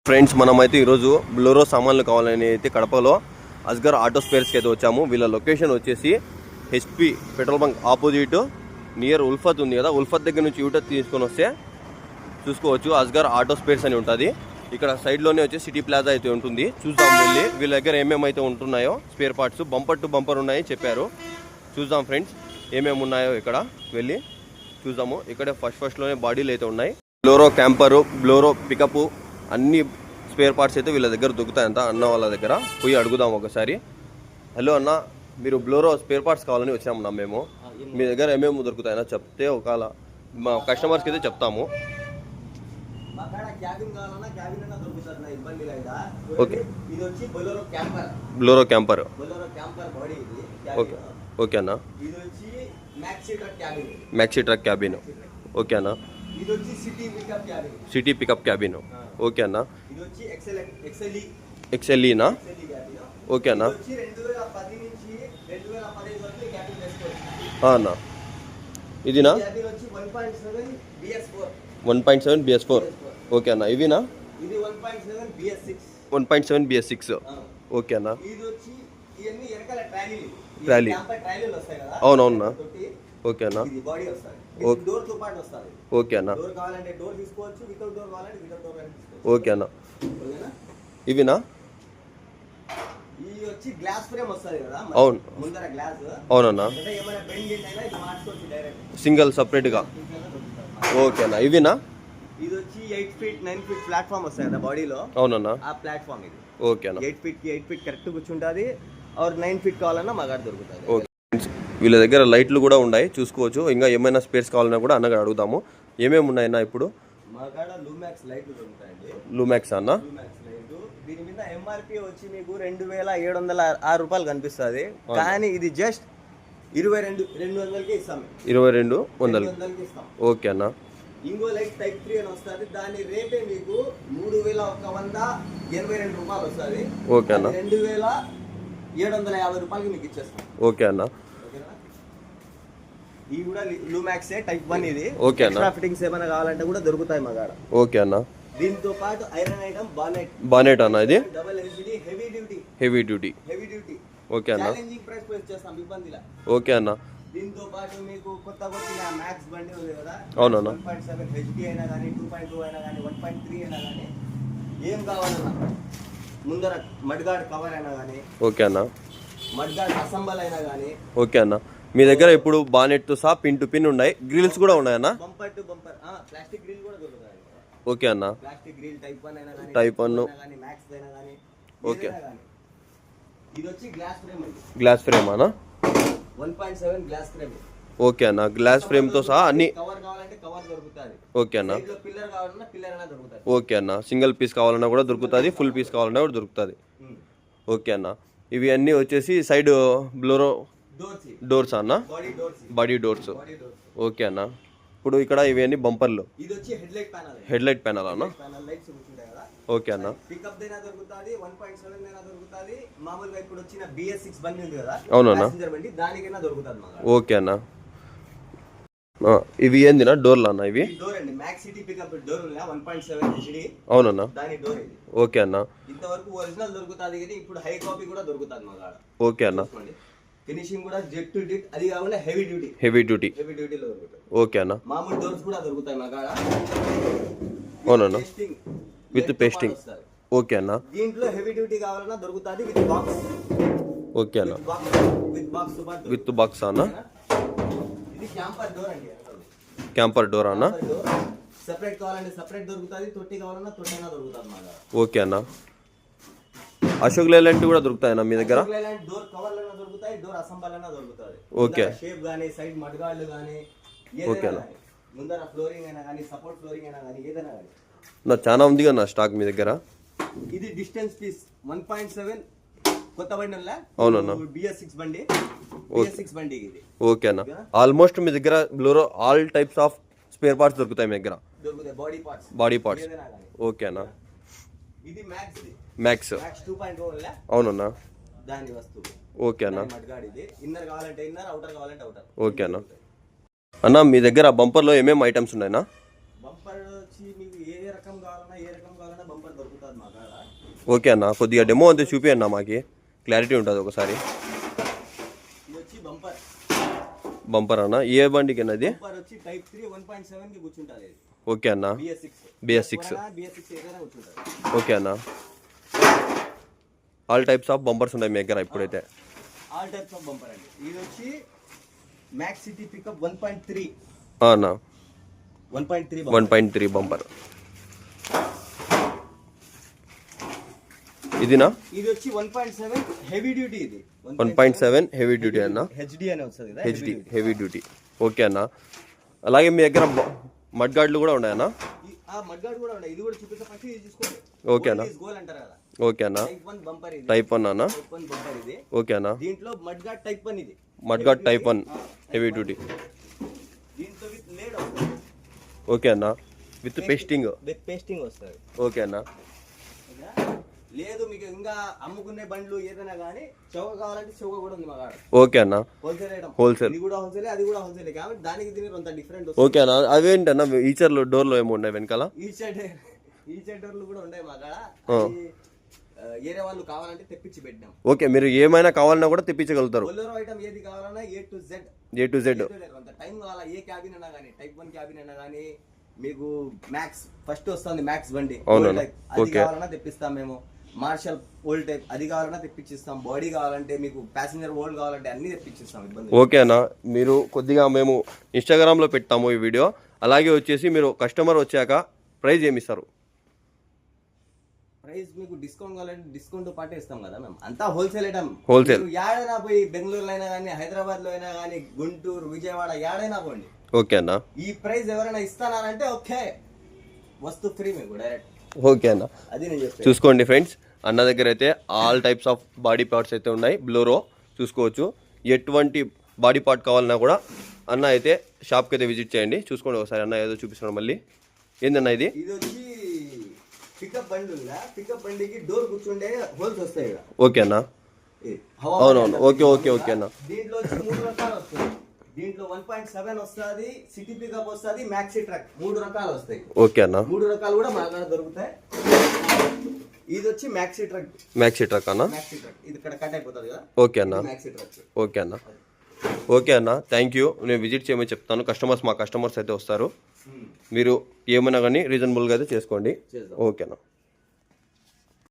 Friends మనమైతే ఈరోజు బ్లోరో సామాన్లు కావాలని అయితే కడపలో అస్గర్ ఆటో స్పేర్స్కి అయితే వచ్చాము. వీళ్ళ లొకేషన్ వచ్చేసి HP petrol bunk opposite near Ulfat ఉంది కదా, ఉల్ఫత్ దగ్గర నుంచి యూటర్ తీసుకొని వస్తే చూసుకోవచ్చు అస్గర్ ఆటో స్పేర్స్ అని ఉంటుంది. ఇక్కడ సైడ్లోనే వచ్చి సిటీ ప్లాజా అయితే ఉంటుంది. చూద్దాం వెళ్ళి వీళ్ళ దగ్గర ఏమేమైతే ఉంటున్నాయో spare parts bumper to bumper ఉన్నాయి చెప్పారు. చూద్దాం ఫ్రెండ్స్ ఏమేమి ఉన్నాయో ఇక్కడ వెళ్ళి చూద్దాము. ఇక్కడే ఫస్ట్లోనే బాడీలు అయితే ఉన్నాయి. బ్లోరో క్యాంపరు, బ్లోరో పికప్ అన్ని స్పేర్ పార్ట్స్ అయితే వీళ్ళ దగ్గర దొరుకుతాయంట. అన్న వాళ్ళ దగ్గర పోయి అడుగుదాం ఒకసారి. హలో అన్న, మీరు బ్లోరో స్పేర్ పార్ట్స్ కావాలని వచ్చామన్నా మేము. మీ దగ్గర ఏమేమి దొరుకుతాయన్నా చెప్తే ఒకవేళ మా కస్టమర్స్కి అయితే చెప్తాము. Okay, Bolero camper. Okay okay అన్న. Maxi truck cabin. ఓకే అన్న. City pickup cabin. ఓకే అన్న. ఎక్స్ఎల్ఈనా? ఓకే అన్న. అన్న ఇదినా? 1.7 BS4. ఓకే అన్న. ఇవినా? 1.7 BS6. ఓకే అన్న. ట్రాలీ. అవునవునా? ఓకే అన్న. ఓకే అన్న. ఓకే అన్న. ఇవినా? అవును అవునన్నా, సింగిల్ సపరేట్గా. ఓకే అన్న. ఇవినా? ఇది వచ్చి 8 ఫీట్ 9 ఫీట్ ప్లాట్ఫామ్ వస్తాయి కదా బాడీలో. అవునన్నా, ఆ ప్లాట్ఫామ్ ఇది. ఓకే అన్న. 8 ఫీట్ కి 8 ఫీట్ కరెక్ట్ కూర్చుంటుంది. ఆర్ 9 ఫీట్ కావాలన్నా మగాడు దొరుకుతుంది. ఓకే, వీళ్ళ దగ్గర లైట్లు కూడా ఉన్నాయి చూసుకోవచ్చు. ఇంకా ఏమైనా స్పేర్స్ కావాలన్నా కూడా అన్నగా అడుగుదాము. ఏమేమి ఉన్నాయన్నా ఇప్పుడు? మగాడ లూమాక్స్ లైట్లు దొరుకుతాయండి. లూమాక్స్ అన్న? Lumax light. దీని మీద ఎంఆర్పి వచ్చి మీకు 2706 రూపాయలు కనిపిస్తుంది. కానీ ఇది జస్ట్ 22,200కి ఇస్తాం. 22,200 ఇస్తాం. ఓకే అన్న. ఇంకో లైట్ టైప్ 3 అని వస్తుంది. దాని రేటే మీకు 3,182 రూపాయలు వస్తుంది. ఓకే అన్న. 2,750 రూపాయలకి మీకు ఇచ్చేస్తాం. ఓకే అన్న. ఇది కూడా లూమాక్స్ టైప్ 1 ఇది. ఓకే అన్న. ఎక్స్ట్రా ఫిట్టింగ్స్ ఏమైనా కావాలంటే కూడా దొరుకుతాయి మగాడ. ఓకే అన్న. దీంతో పాటు ఐరన్ ఐటమ్ బానెట్ అన్న. ఇది double LCD heavy duty. Okay అన్న. ఛాలెంజింగ్ ప్రైస్ పే చేస్తాం ఇబ్బందిలా. ఓకే అన్న. దీంతో పాటు మీకు కొత్తగా వచ్చిన మ్యాక్స్ బండి ఉంది కదా. అవునన్నా. 1.7 హెచ్డి అయినా కానీ 2.2 అయినా కానీ 1.3 అయినా కానీ ఏం కావాలన్నా ముందర మడ్గార్డ్ కవర్ అయినా కానీ. ఓకే అన్న. మడ్గార్డ్ అసెంబల్ అయినా కానీ. ఓకే అన్న. మీ దగ్గర ఇప్పుడు బానెట్ తో సహా పిన్ టు పిన్ ఉన్నాయి, గ్రిల్స్ కూడా ఉన్నాయన్నా? Bumper to bumper plastic grill కూడా దొరుకుతాయి. ఓకే అన్న. ప్లాస్టిక్ గ్రిల్ టైప్ 1 అయినా కానీ, టైప్ 1 కానీ మ్యాక్స్ అయినా కానీ. ఓకే. ఇది వచ్చి గ్లాస్ ఫ్రేమ్ అండి. గ్లాస్ ఫ్రేమ్ అన్న? 1.7 గ్లాస్ ఫ్రేమ్. ఓకే అన్న. గ్లాస్ ఫ్రేమ్ తో సహా అన్ని. కవర్ కావాలంటే కవర్ దొరుకుతుంది. ఓకే అన్న. పిల్లర్ కావాలన్నా పిల్లర్ అయినా దొరుకుతుంది. ఓకే అన్న. సింగిల్ పీస్ కావాలన్నా కూడా దొరుకుతుంది, ఫుల్ పీస్ కావాలన్నా కూడా దొరుకుతుంది. ఓకే అన్న. ఇవి అన్నీ వచ్చేసి సైడ్ బ్లోరో డోర్స్ అన్న? Body doors. ఓకే అన్న. ఇప్పుడు ఇక్కడ ఇవి అన్ని బంపర్లు. ఇది వచ్చి హెడ్ లైట్ ప్యానల్ అన్న? ఓకే అన్న. పికప్ దైనా దొరుకుతుంది, 1.7 దైనా దొరుకుతుంది. మామూలుగా ఇప్పుడు వచ్చిన BS6 బండి ఉంది కదా, అవునన్నా, ప్యాసింజర్ బండి, దానికైనా దొరుకుతుంది మాకు. ఓకే అన్న. ఇవి ఏందినా డోర్లు అన్న? ఇవి డోర్ అండి. మ్యాక్స్ సిటీ పికప్ డోర్ ఉంది 1.7 హెచ్డి. అవునన్నా, దాని డోర్ ఇది. ఓకే అన్న. ఇంతవరకు ఒరిజినల్ దొరుకుతుంది కానీ ఇప్పుడు హై కాపీ కూడా దొరుకుతుంది మా కాడ. ఓకే అన్న. ఫినిషింగ్ కూడా జెట్ టు డిట్, అది కాకుండా హెవీ డ్యూటీలో దొరుకుతుంది. ఓకే అన్న. మామూలు డోర్స్ కూడా దొరుకుతాయి మా కాడ. అవునన్నా, విత్ పేస్టింగ్. ఓకే అన్న. దీంట్లో హెవీ డ్యూటీ కావాలన్నా దొరుకుతుంది విత్ బాక్స్. ఓకే అన్న. విత్ బాక్స్ అన్న? ఇది క్యాంపర్ డోర్ అండి. క్యాంపర్ డోర్ అన్న? సెపరేట్ కావాలంటే సెపరేట్ దొరుకుతుంది, తొట్టి కావాలన్నా తొట్టి అయినా దొరుకుతుంది మా కాడ. ఓకే అన్న. అశోక్ లేలాంటి కూడా దొరుకుతాయన్నా మీ దగ్గర? డోర్ కవర్లు అయినా దొరుకుతాయి, డోర్ అసెంబల్ అయినా దొరుకుతుంది. ఓకే. షేప్ గానీ, సైడ్ మడ్గాళ్ళు గానీ, ఓకే అన్న. ముందర ఫ్లోరింగ్ అయినా కానీ, సపోర్ట్ ఫ్లోరింగ్ అయినా కానీ, ఏదైనా కానీ నా చాలా ఉంది కదా స్టాక్ మీ దగ్గర. ఇది డిస్టెన్స్ పీస్ 1.7 కొత్త బండి ఉందా? అవునన్నా, BS6 బండి. BS6 బండి ఇది. ఓకే అన్న. ఆల్మోస్ట్ మీ దగ్గర Bolero all types of spare parts దొరుకుతాయి మీ దగ్గర? దొరుకుతాయి. Body parts. ఓకే అన్న. ఇది మ్యాక్స్. 2.0 ఉందా? అవునన్నా, దాని వస్తువు. ఓకే అన్న. మడ్గాడ్ ఇది. ఇన్నర్ కావాలంటే ఇన్నర్, అవుటర్ కావాలంటే అవుటర్. ఓకే అన్న. అన్న మీ దగ్గర బంపర్లో ఏమేమి ఐటమ్స్ ఉన్నాయన్నా? బంపర్ వచ్చి మీకు ఏ రకం కావాలన్నా బంపర్ దొరుకుతుంది. దొరుకుతుంది మా కాడ. ఓకే అన్న, కొద్దిగా డెమో అంతే చూపి అన్న, మాకి క్లారిటీ ఉంటుంది ఒకసారి. ఇది వచ్చి బంపర్. బంపర్ అన్న, ఏ బండికి అన్నది? బంపర్ వచ్చి టైప్ 3 1.7 కి కూర్చుంటుంది ఇది. ఓకే అన్న, BS6. BS6 ఏదైనా కూర్చుంటుంది. ఓకే అన్న, ఆల్ టైప్స్ ఆఫ్ బంపర్స్ ఉన్నాయి మీ దగ్గర ఇప్పుడైతే? ఆల్ టైప్స్ ఆఫ్ బంపర్ అండి. ఇది వచ్చి మ్యాక్స్ సిటీ పికప్ 1.3 అన్న, 1.3 1.3 బంపర్. ఇదినా? ఇది వచ్చి 1.7 హెవీ డ్యూటీ. ఇది 1.7 హెవీ డ్యూటీ అన్న, హెచ్డి అని వస్తుంది కదా, హెచ్డి హెవీ డ్యూటీ. ఓకే అన్న, అలాగే మీ దగ్గర మడ్ గార్డులు కూడా ఉన్నాయన్నా? ఆ మడ్ గార్డ్ కూడా ఉన్నాయి. ఇది కూడా చూపిస్తా, ఫస్ట్ ఇది చూసుకోండి. ఓకే అన్న, గోల్ అంటారు కదా. ఓకే అన్న, టైప్ 1 బంపర్ ఇది. టైప్ 1 అన్న, టైప్ 1 బంపర్ ఇది. ఓకే అన్న. దీంట్లో మడ్ గార్డ్ టైప్ 1 ఇది. Mud gourd type 1 heavy duty. దీంట్లో విత్ లేడ్ వస్తుంది. ఓకే అన్న, విత్ పేస్టింగ్. విత్ పేస్టింగ్ వస్తుంది. ఓకే అన్న. లేదు మీకు ఇంకా అమ్ముకునే బండ్లు ఏదైనా కానీ చౌక కావాలంటే చౌక కూడా ఉంది మా కాడ. ఓకే అన్న, హోల్సేల్ ఐటమ్. హోల్సేల్. ఇది కూడా హోల్సేల్, అది కూడా హోల్సేల్. కాబట్టి దానికి దీనికి కొంత డిఫరెంట్. ఓకే అన్న, అవేంటన్నా ఈచర్లు డోర్లో ఏమో ఉన్నాయి వెనకాల? ఈ షెడర్లు కూడా ఉన్నాయి మా కాడ. ఏరే వాళ్ళు కావాలంటే తెప్పించి పెట్టినాం. ఓకే, మీరు ఏమైనా కావాలన్నా కూడా తెప్పించగలుగుతారు. బొలెరో ఐటమ్ ఏది కావాలన్నా ఏ టు జెడ్. అంత టైం కావాలా, ఏ క్యాబిన్ అయినా కానీ, టైప్ 1 క్యాబిన్ అయినా కానీ, మీకు మ్యాక్స్ ఫస్ట్ వస్తుంది మ్యాక్స్ బండి, అది కావాలన్నా తెప్పిస్తాం మేము. మార్షల్ ఓల్డ్ టైప్ అది కావాలన్నా తెప్పించిస్తాం. బాడీ కావాలంటే, మీకు ప్యాసింజర్ ఓల్డ్ కావాలంటే అన్ని తెప్పించిస్తాం. ఇబ్బంది. ఓకే అన్న, మీరు కొద్దిగా మేము ఇన్స్టాగ్రామ్లో పెట్టాము ఈ వీడియో. అలాగే వచ్చేసి మీరు కస్టమర్ వచ్చాక ప్రైస్ ఏమి ఇస్తారు? ప్రైస్ మీకు డిస్కౌంట్ కావాలంటే డిస్కౌంట్ పాటే ఇస్తాం కదా మేము. అంతా హోల్సేల్ ఐటమ్. హోల్సేల్. ఏడైనా పోయి బెంగళూరులో అయినా కానీ, హైదరాబాద్ లో అయినా కానీ, గుంటూరు, విజయవాడ ఏడైనా పోండి. ఓకే అన్న, ఈ ప్రైస్ ఎవరైనా ఇస్తానంటే ఓకే, వస్తు ఫ్రీ మీకు డైరెక్ట్. ఓకే అన్న, అది నేను చెప్తాను. చూసుకోండి ఫ్రెండ్స్, అన్న దగ్గర అయితే all types of body parts అయితే ఉన్నాయి. బ్లోరో చూసుకోవచ్చు. ఎటువంటి బాడీ పార్ట్ కావాలన్నా కూడా అన్న అయితే షాప్కి అయితే విజిట్ చేయండి. చూసుకోండి ఒకసారి, అన్న ఏదో చూపిస్తున్నాడు మళ్ళీ. ఏందన్న ఇది? ఇది వచ్చి పికప్ బండి ఉందా, పికప్ బండికి డోర్ కూర్చుండే హోల్స్ వస్తాయి ఇక్కడ. ఓకే అన్న, అవునవును. ఓకే ఓకే ఓకే అన్న. దీంట్లో వచ్చి 3 రకాలు వస్తాయి. దీంట్లో 1.7 వస్తుంది, సిటీ పికప్ వస్తుంది, మ్యాక్సీ ట్రక్, 3 రకాలు వస్తాయి. ఓకే అన్న, 3 రకాలు కూడా మా దగ్గర దొరుకుతాయి. ఇది వచ్చి మ్యాక్సీ ట్రక్. మ్యాక్సీ ట్రక్ అన్న, మ్యాక్సీ ట్రక్ ఇది ఇక్కడ కట్ అయిపోతుంది కదా. ఓకే అన్న, మ్యాక్సీ ట్రక్. ఓకే అన్న, ఓకే అన్న, థ్యాంక్ యూ. నేను విజిట్ చేయమని చెప్తాను. మా కస్టమర్స్ అయితే వస్తారు. మీరు ఏమైనా కానీ రీజనబుల్గా అయితే చేసుకోండి. ఓకే అన్న.